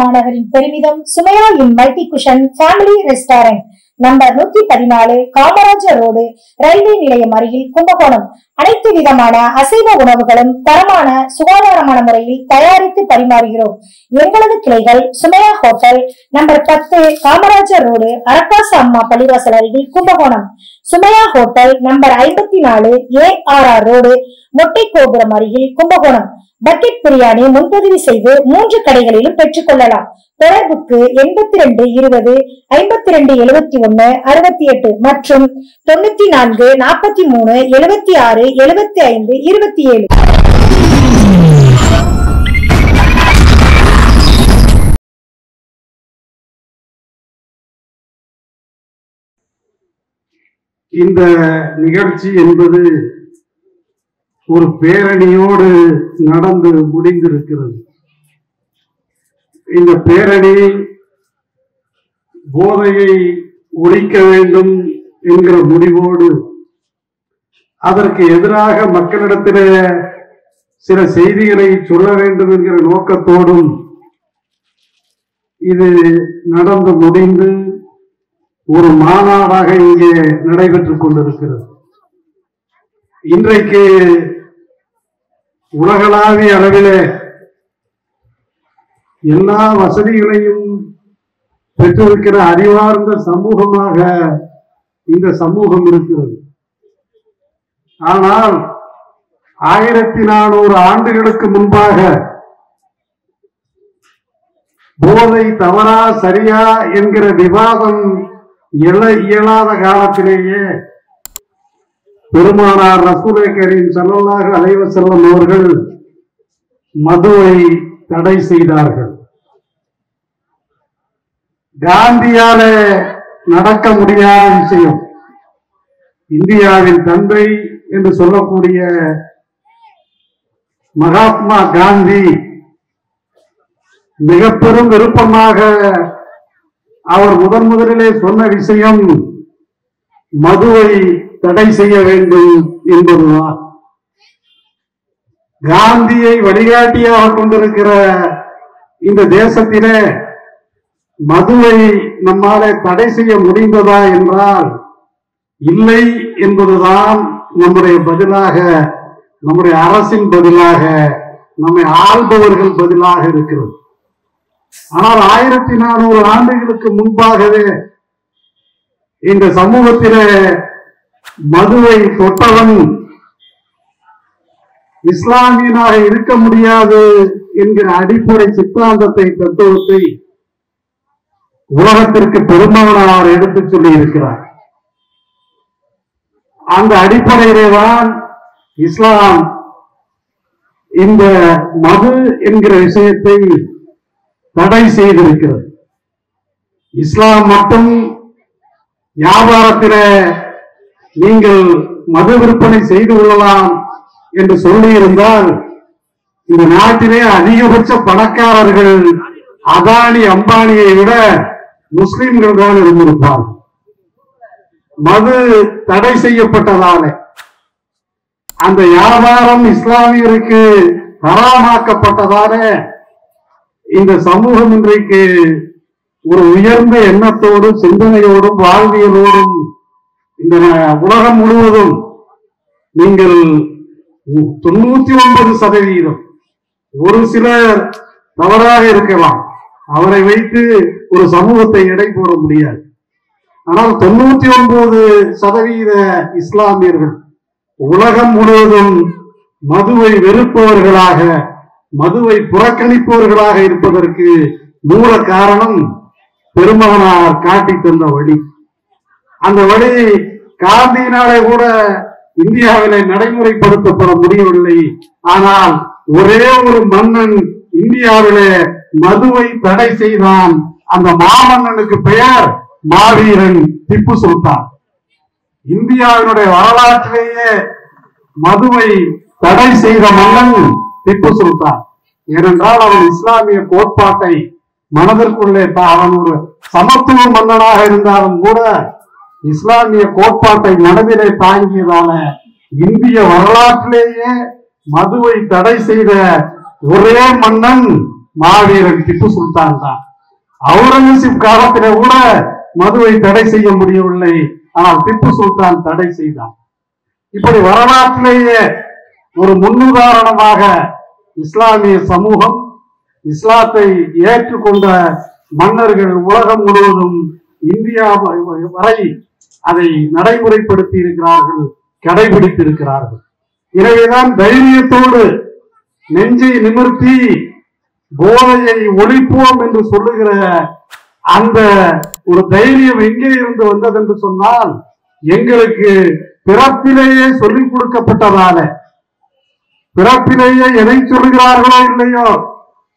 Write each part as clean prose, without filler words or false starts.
மாநகரின் பெருமிதம் Sumaiya inn multi cuisine family restaurant number 114 Kamarajar road railway நிலையம் அருகில் கும்பகோணம். அனைத்து விதமான அசைவ உணவுகளும் தரமான சுகாதாரமான முறையில் தயாரித்து பரிமாறுகிறோம். எங்களது கிளைகள் சுமையா ஹோட்டல் நம்பர் 10 காமராஜர் ரோடு அரக்காசு அம்மா பள்ளிவாசல் அருகில் கும்பகோணம், சுமையா ஹோட்டல் நம்பர் 54 ARR ரோடு மொட்டை கோபுரம் அருகில் கும்பகோணம். பக்கெட் பிரியாணி முன்பதிவு செய்து 3 கடைகளிலும் பெற்றுக் கொள்ளலாம். தொடர்புக்கு 82 20 52 71 68 மற்றும் 94 43 76 75 27. இந்த நிகழ்ச்சி என்பது ஒரு பேரணியோடு நடந்து முடிந்திருக்கிறது. இந்த பேரணி போதையை ஒழிக்க வேண்டும் என்கிற முடிவோடு அதற்கு எதிராக மக்களிடத்திலே சில செய்திகளை சொல்ல வேண்டும் என்கிற நோக்கத்தோடும் இது நடந்து முடிந்து ஒரு மாநாடாக இங்கே நடைபெற்றுக் கொண்டிருக்கிறது. இன்றைக்கு உலகளாவிய அளவிலே எல்லா வசதிகளையும் பெற்றிருக்கிற அறிவார்ந்த சமூகமாக இந்த சமூகம் இருக்கிறது. ஆனால் 1400 ஆண்டுகளுக்கு முன்பாக போதை தவறா சரியா என்கிற விவாதம் இயலாத காலத்திலேயே பெருமானார் ரசூலே கரீம் ஸல்லல்லாஹு அலைஹி வஸல்லம் அவர்கள் மதுவை தடை செய்தார்கள். காந்தியால நடக்க முடியாத விஷயம். இந்தியாவின் தந்தை என்று சொல்லக்கூடிய மகாத்மா காந்தி மிக பெரும் விருப்பமாக அவர் முதலிலே சொன்ன விஷயம் மதுவை தடை செய்ய வேண்டும் என்பதுதான். காந்தியை வழிகாட்டியாக கொண்டிருக்கிற இந்த தேசத்திலே மதுவை நம்மாலே தடை செய்ய முடிந்ததா என்றால் இல்லை என்பதுதான் நம்முடைய பதிலாக, நம்முடைய அரசின் பதிலாக, நம்மை ஆள்பவர்கள் பதிலாக இருக்கிறது. ஆனால் 1400 ஆண்டுகளுக்கு முன்பாகவே இந்த சமூகத்திலே மதுவை தொட்டவன் இஸ்லாமியனாக இருக்க முடியாது என்கிற அடிப்படை சித்தாந்தத்தை தத்துவத்தை உலகத்திற்கு பெருமானார் எடுத்துச் சொல்லி இருக்கிறார். அந்த அடிப்படையிலேதான் இஸ்லாம் இந்த மது என்கிற விஷயத்தை தடை செய்திருக்கிறது. இஸ்லாம் மட்டும் வியாபாரத்தில நீங்கள் மது விற்பனை செய்து கொள்ளலாம் என்று சொல்லி இருந்தால் இந்த நாட்டிலே அதிகபட்ச பணக்காரர்கள் அதானி அம்பானியை விட முஸ்லிம்கள் தான் இருந்திருப்பார். மது தடை செய்யப்பட்டதால அந்த வியாபாரம் இஸ்லாமியருக்கு ஹராமாக்கப்பட்டதால இந்த சமூகம் இன்றைக்கு ஒரு உயர்ந்த எண்ணத்தோடும் சிந்தனையோடும் வாழ்வியலோடும் இந்த உலகம் முழுவதும் நீங்கள் 99% ஒரு சிலர் தவறாக இருக்கலாம், அவரை வைத்து ஒரு சமூகத்தை எடை போட முடியாது. ஆனால் 99% இஸ்லாமியர்கள் உலகம் முழுவதும் மதுவை வெறுப்பவர்களாக, மதுவை புறக்கணிப்பவர்களாக இருப்பதற்கு மூல காரணம் பெருமானார் காட்டி தந்த வழி. அந்த வழி காந்தியினாலே கூட இந்தியாவிலே நடைமுறைப்படுத்தப்பட முடியவில்லை. ஆனால் ஒரே ஒரு மன்னன் இந்தியாவிலே மதுவை தடை செய்தான். அந்த மாமன்னனுக்கு பெயர் மாவீரன் திப்பு சுல்தான். இந்தியாவினுடைய வரலாற்றிலேயே மதுவை தடை செய்த மன்னன் திப்பு சுல்தான். ஏனென்றால் அவன் இஸ்லாமிய கோட்பாட்டை மனதிற்குள்ளே அவன் ஒரு சமத்துவ மன்னனாக இருந்தாலும் கூட இஸ்லாமிய கோட்பாட்டை மனதிலே தாங்கியதால இந்திய வரலாற்றிலேயே மதுவை தடை செய்த ஒரே மன்னன் மாவீரன் திப்பு சுல்தான் தான். அவுரங்கசீப் காலத்திலே கூட மதுவை தடை செய்ய முடியவில்லை, ஆனால் திப்பு சுல்தான் தடை செய்தான். இப்படி வரலாற்றிலேயே ஒரு முன்னுதாரணமாக இஸ்லாமிய சமூகம், இஸ்லாத்தை ஏற்றுக்கொண்ட மன்னர்கள் உலகம் முழுவதும் இந்தியா வரை அதை நடைமுறைப்படுத்தி இருக்கிறார்கள், கடைபிடித்திருக்கிறார்கள். எனவேதான் தைரியத்தோடு நெஞ்சை நிமிர்த்தி போதையை ஒழிப்போம் என்று சொல்லுகிற அந்த ஒரு தைரியம் எங்கே இருந்து வந்தது என்று சொன்னால், எங்களுக்கு பிறப்பிலேயே சொல்லிக் கொடுக்கப்பட்டதால, பிறப்பிலேயே எதை சொல்லுகிறார்களோ இல்லையோ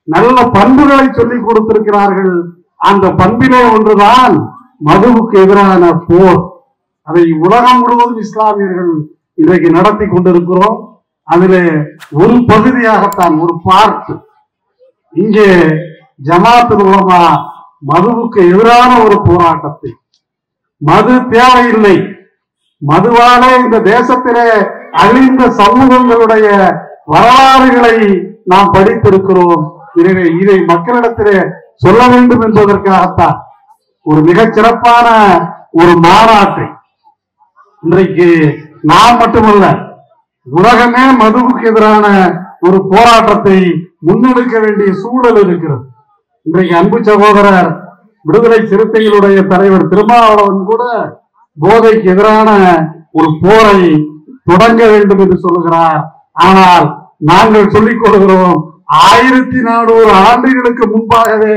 நல்ல பண்புகளை சொல்லிக் கொடுத்திருக்கிறார்கள். அந்த பண்பிலே ஒன்றுதான் மதுவுக்கு எதிரான போர். அதை உலகம் முழுவதும் இஸ்லாமியர்கள் இன்றைக்கு நடத்தி கொண்டிருக்கிறோம். அதிலே ஒரு பகுதியாகத்தான், ஒரு பார்ட் இங்கே ஜமாத் உலமா மதுவுக்கு எதிரான ஒரு போராட்டத்தை, மது தேவையில்லை, மதுவாலே இந்த தேசத்திலே அழிந்த சமூகங்களுடைய வரலாறுகளை நாம் படித்திருக்கிறோம். எனவே இதை மக்களிடத்திலே சொல்ல வேண்டும் என்பதற்காகத்தான் ஒரு மிகச் சிறப்பான ஒரு மாநாட்டை இன்றைக்கு நாம் மட்டுமல்ல உலகமே மதுவுக்கு எதிரான ஒரு போராட்டத்தை முன்னெடுக்க வேண்டிய சூழல் இருக்கிறது. இன்றைக்கு அன்பு சகோதரர் விடுதலை சிறுத்தைகளுடைய தலைவர் திருமாவளவன் கூட போதைக்கு எதிரான ஒரு போரை தொடங்க வேண்டும் என்று சொல்லுகிறார். ஆனால் நாங்கள் சொல்லிக் கொள்கிறோம், 1400 ஆண்டுகளுக்கு முன்பாகவே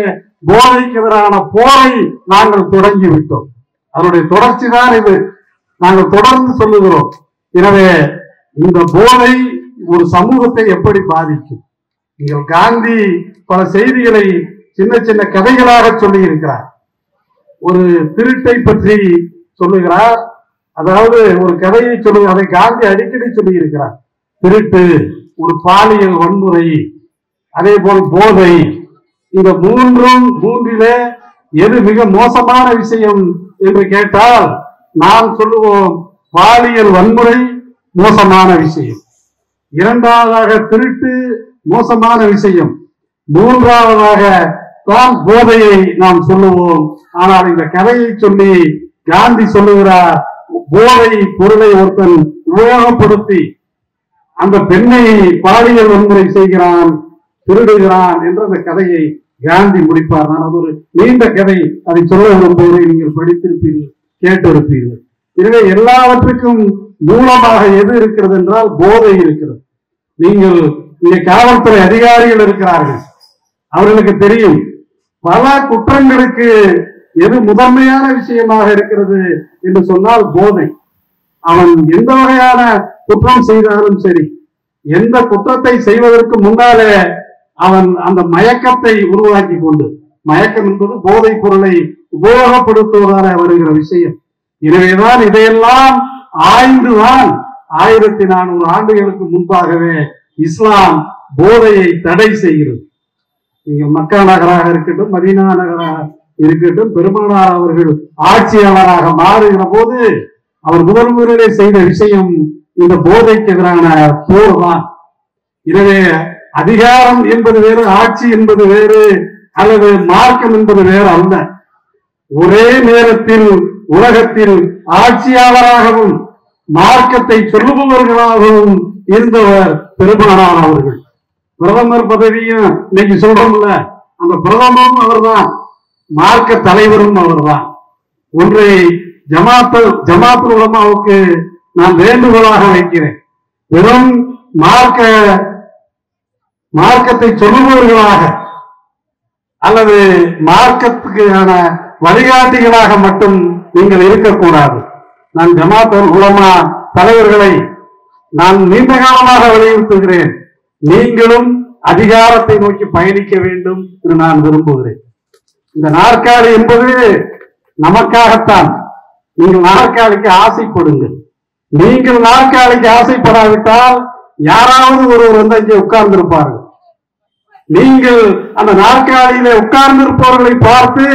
போதைக்கு எதிரான போரை நாங்கள் தொடங்கி விட்டோம். அதனுடைய தொடர்ச்சி தான் இது, நாங்கள் தொடர்ந்து சொல்லுகிறோம். எனவே இந்த போதை ஒரு சமூகத்தை எப்படி பாதிக்கும்? நீங்கள் காந்தி பல செய்திகளை சின்ன சின்ன கதைகளாக சொல்லி இருக்கிறார். ஒரு திருட்டை பற்றி சொல்லுகிறார், அதாவது ஒரு கதையை சொல்லுங்க, அதை காந்தி அடிக்கடி சொல்லி இருக்கிறார். திருட்டு, ஒரு பாலியல் வன்முறை, அதே போல் போதை, இந்த மூன்றிலே எது மிக மோசமான விஷயம் என்று கேட்டால் நாம் சொல்லுவோம் பாலியல் வன்முறை மோசமான விஷயம், இரண்டாவதாக திருட்டு மோசமான விஷயம், மூன்றாவதாக தான் போதையை நாம் சொல்லுவோம். ஆனால் இந்த கதையை சொல்லி காந்தி சொல்லுகிறார், போதை பொருளை ஒருத்தன் உபயோகப்படுத்தி அந்த பெண்ணை பாலியல் வன்முறை செய்கிறான், திருடுகிறான் என்ற அந்த கதையை காந்தி முடிப்பார். நான் அது ஒரு நீண்ட கதை, அதை சொல்ல வரும்போது நீங்கள் படித்திருப்பீர்கள், கேட்டிருப்பீர்கள். எனவே எல்லாவற்றுக்கும் மூலமாக எது இருக்கிறது என்றால் போதை இருக்கிறது. நீங்கள் இங்கே காவல்துறை அதிகாரிகள் இருக்கிறார்கள், அவர்களுக்கு தெரியும் பல குற்றங்களுக்கு எது முதன்மையான விஷயமாக இருக்கிறது என்று சொன்னால் போதை. அவன் எந்த வகையான குற்றம் செய்தாலும் சரி, எந்த குற்றத்தை செய்வதற்கு முன்னாலே அவன் அந்த மயக்கத்தை உருவாக்கி கொண்டு, மயக்கம் என்பது போதைப் பொருளை உபயோகப்படுத்துவதால வருகிற விஷயம். எனவேதான் இதையெல்லாம் ஆய்ந்துதான் 1400 ஆண்டுகளுக்கு முன்பாகவே இஸ்லாம் போதையை தடை செய்கிறது. நீங்க மக்கா நகராக இருக்கட்டும், மதீனா நகராக இருக்கட்டும், பெருமானார் அவர்கள் ஆட்சியாளராக மாறுகிற போது அவர் முதலிலே செய்த விஷயம் இந்த போதைக்கு எதிரான போர் தான். எனவே அதிகாரம் என்பது வேறு, ஆட்சி என்பது வேறு, அல்லது மார்க்கம் என்பது வேறு அல்ல. ஒரே நேரத்தில் உலகத்தில் ஆட்சியாளராகவும் மார்க்கத்தை சொல்லுபவர்களாகவும் இருந்தவர் பெருமானார் அவர்கள். பிரதமர் பதவியும் இன்னைக்கு சொல்றோம்ல, அந்த பிரதமரும் அவர்தான், மார்க்க தலைவரும் அவர்தான். ஒன்றை ஜமாத்துல் உலமாவுக்கு நான் வேண்டுகோளாக வைக்கிறேன், வெறும் மார்க்கத்தை சொல்லுபவர்களாக அல்லது மார்க்கத்துக்கான வழிகாட்டிகளாக மட்டும் நீங்கள் இருக்கக்கூடாது. நான் ஜமாத்துல் உலமா தலைவர்களை நான் நீண்ட காலமாக வலியுறுத்துகிறேன், நீங்களும் அதிகாரத்தை நோக்கி பயணிக்க வேண்டும் என்று நான் விரும்புகிறேன். இந்த நாற்காலி என்பது நமக்காகத்தான். நீங்கள் நாற்காலிக்கு ஆசைப்படுங்கள். நீங்கள் நாற்காலிக்கு ஆசைப்படாவிட்டால் யாராவது ஒருவர் வந்து அங்கே உட்கார்ந்து இருப்பார்கள். நீங்கள் அந்த நாற்காலியிலே உட்கார்ந்து இருப்பவர்களை பார்த்து,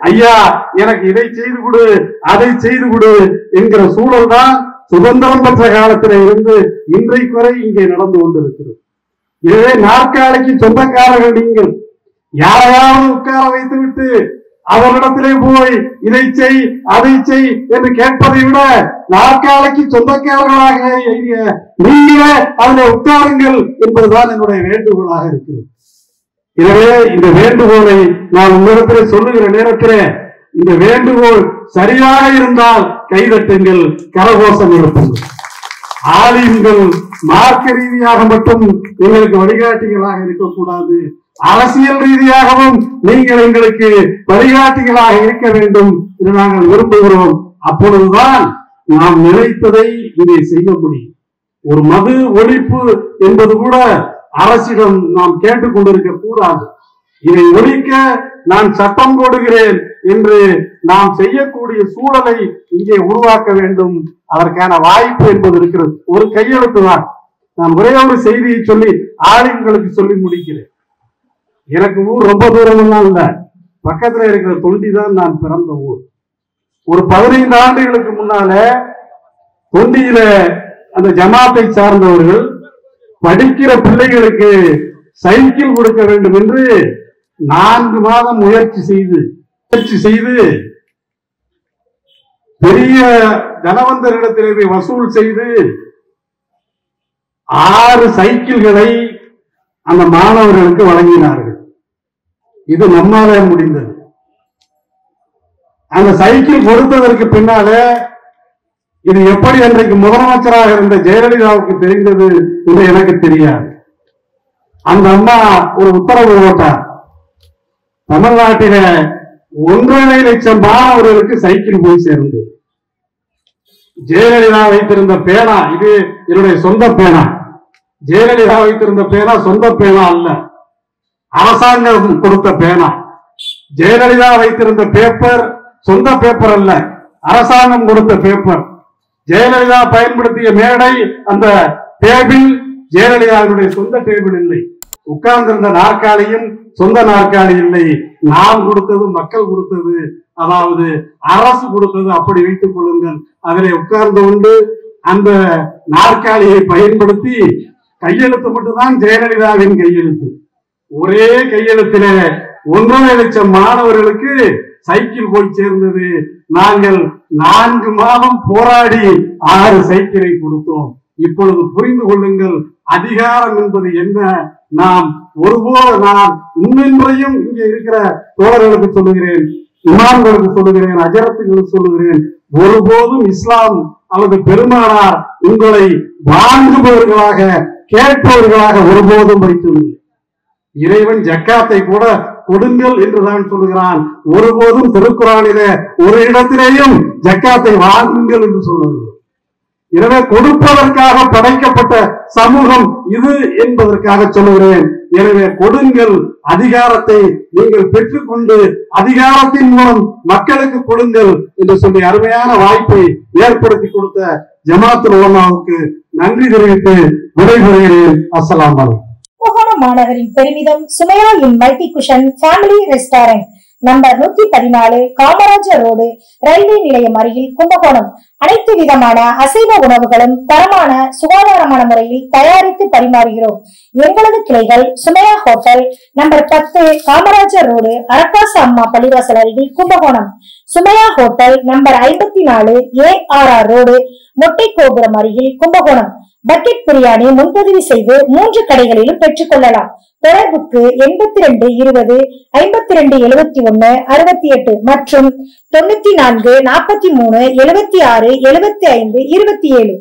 ஐயா எனக்கு இதை செய்து கொடு, அதை செய்து கொடு என்கிற சூழல் தான் சுதந்திரம் பெற்ற காலத்திலே இருந்து இன்றைக்கு வரை இங்கே நடந்து கொண்டிருக்கிறது. எனவே நாற்காலிக்கு சொந்தக்காரர்கள் நீங்கள். யாரையாவது உட்கார வைத்து விட்டு அவரிடத்திலே போய் இதை செய் அதை செய் என்று கேட்பதை விட நாற்காலிக்கு சொந்தக்காரர்களாக நீங்களே அதிலே உட்காருங்கள் என்பதுதான் என்னுடைய வேண்டுகோளாக இருக்கிறது. எனவே இந்த வேண்டுகோளை நான் உங்களிடத்திலே சொல்லுகிற நேரத்திலே இந்த வேண்டுகோள் சரியாக இருந்தால் கைதட்டுங்கள், கரகோஷம் எழுப்புங்கள். ஆலிம்கள் மார்க்க ரீதியாக மட்டும் எங்களுக்கு வழிகாட்டிகளாக இருக்கக்கூடாது, அரசியல் ரீதியாகவும் நீங்கள் எங்களுக்கு வழிகாட்டிகளாக இருக்க வேண்டும் என்று நாங்கள் விரும்புகிறோம். அப்பொழுதுதான் நாம் நினைத்ததை இதை செய்ய முடியும். ஒரு மது ஒழிப்பு என்பது கூட அரசிடம் நாம் கேட்டுக் கொண்டிருக்க கூடாது. இதை ஒழிக்க நான் சட்டம் போடுகிறேன் என்று நாம் செய்யக்கூடிய சூழலை இங்கே உருவாக்க வேண்டும். அதற்கான வாய்ப்பு என்பது இருக்கிறது. ஒரு கையெழுத்து தான். நான் ஒரே ஒரு செய்தியை சொல்லி ஆளுங்களுக்கு சொல்லி முடிக்கிறேன். எனக்கு ஊர் ரொம்ப தூரமெல்லாம் இல்ல, பக்கத்துல இருக்கிற தொண்டி தான் நான் பிறந்த ஊர். ஒரு 15 ஆண்டுகளுக்கு முன்னால தொண்டியில அந்த ஜமாத்தை சார்ந்தவர்கள் படிக்கிற பிள்ளைகளுக்கு சைக்கிள் கொடுக்க வேண்டும் என்று 4 மாதம் முயற்சி செய்து பெரிய தனவந்தரிடத்திலே வசூல் செய்து 6 சைக்கிள்களை அந்த மாணவர்களுக்கு வழங்கினார்கள். இது நம்மாலே முடிந்தது. அந்த சைக்கிள் கொடுத்ததற்கு பின்னால இது எப்படி அன்றைக்கு முதலமைச்சராக இருந்த ஜெயலலிதாவுக்கு தெரிந்தது என்று எனக்கு தெரியாது. அந்த அம்மா ஒரு உத்தரவு போட்டார், தமிழ்நாட்டில 1.5 லட்சம் மாணவர்களுக்கு சைக்கிள் போய் சேர்ந்தது. ஜெயலலிதா வைத்திருந்த பேனா, இது என்னுடைய சொந்த பேனா. ஜெயலலிதா வைத்திருந்த பேனா சொந்த பேனா அல்ல, அரசாங்கம் கொடுத்த பேனா. ஜெயலலிதா வைத்திருந்த பேப்பர் சொந்த பேப்பர் அல்ல, அரசாங்கம் கொடுத்த பேப்பர். ஜெயலலிதா பயன்படுத்திய மேடை, அந்த டேபிள் ஜெயலலிதாவுடைய சொந்த டேபிள் இல்லை. உட்கார்ந்திருந்த நாற்காலியும் சொந்த நாற்காலி இல்லை. நாம் கொடுத்தது, மக்கள் கொடுத்தது, அதாவது அரசு கொடுத்தது. அப்படி வைத்துக் கொள்ளுங்கள். அதிலே உட்கார்ந்து கொண்டு அந்த நாற்காலியை பயன்படுத்தி கையெழுத்து மட்டும்தான் ஜெயலலிதாவின் கையெழுத்து. ஒரே கையெழுத்தில 1.5 லட்சம் மாணவர்களுக்கு சைக்கிள் போய் சேர்ந்தது. நாங்கள் 4 மாதம் போராடி 6 சைக்கிளை கொடுத்தோம். இப்பொழுது புரிந்து கொள்ளுங்கள், அதிகாரம் என்பது என்ன. நாம் ஒருபோது, நான் இன்னொன்றையும் இங்கே இருக்கிற தோழர்களுக்கு சொல்லுகிறேன், இமாம்களுக்கு சொல்லுகிறேன், அஜரத்துகளுக்கு சொல்லுகிறேன், ஒருபோதும் இஸ்லாம் அல்லது பெருமானார் உங்களை வாங்குபவர்களாக, கேட்பவர்களாக ஒருபோதும் வைத்துள்ளது. இறைவன் ஜக்காத்தை கூட கொடுங்கள் என்றுதான் சொல்லுகிறான். ஒருபோதும் திருக்குறானிலே ஒரு இடத்திலேயும் ஜக்காத்தை வாங்குங்கள் என்று சொல்லவில்லை. எனவே கொடுப்பதற்காக படைக்கப்பட்ட சமூகம் இது என்பதற்காக சொல்லுகிறேன். எனவே கொடுங்கள், அதிகாரத்தை நீங்கள் பெற்றுக்கொண்டு அதிகாரத்தின் மூலம் மக்களுக்கு கொடுங்கள் என்று சொல்லி அருமையான வாய்ப்பை ஏற்படுத்தி கொடுத்த ஜமாத்துல் உலமாவுக்கு நன்றி தெரிவித்து விடைபெறுகிறேன். அஸ்ஸலாமு அலைக்கும். கும்பகோணம் மாநகரின் பெருமிதம் Sumaiya inn multi cuisine family restaurant, number 114, Kamarajar road, railway நிலையம் அருகில், கும்பகோணம். அனைத்து விதமான அசைவ உணவுகளும் தரமான சுகாதாரமான முறையில் தயாரித்து பரிமாறுகிறோம். எங்களது கிளைகள் சுமையா ஹோட்டல், நம்பர் 10, காமராஜர் ரோடு, அரக்காசு அம்மா பள்ளிவாசல் அருகில், கும்பகோணம். சுமையா ஹோட்டல், நம்பர் 54, ARR ரோடு, மொட்டை கோபுரம் அருகில், கும்பகோணம். பக்கெட் பிரியாணி முன்பதிவு செய்து 3 கடைகளிலும் பெற்றுக் கொள்ளலாம். தொடர்புக்கு 82 20 52 71 68 மற்றும் 94 43 76 75 27.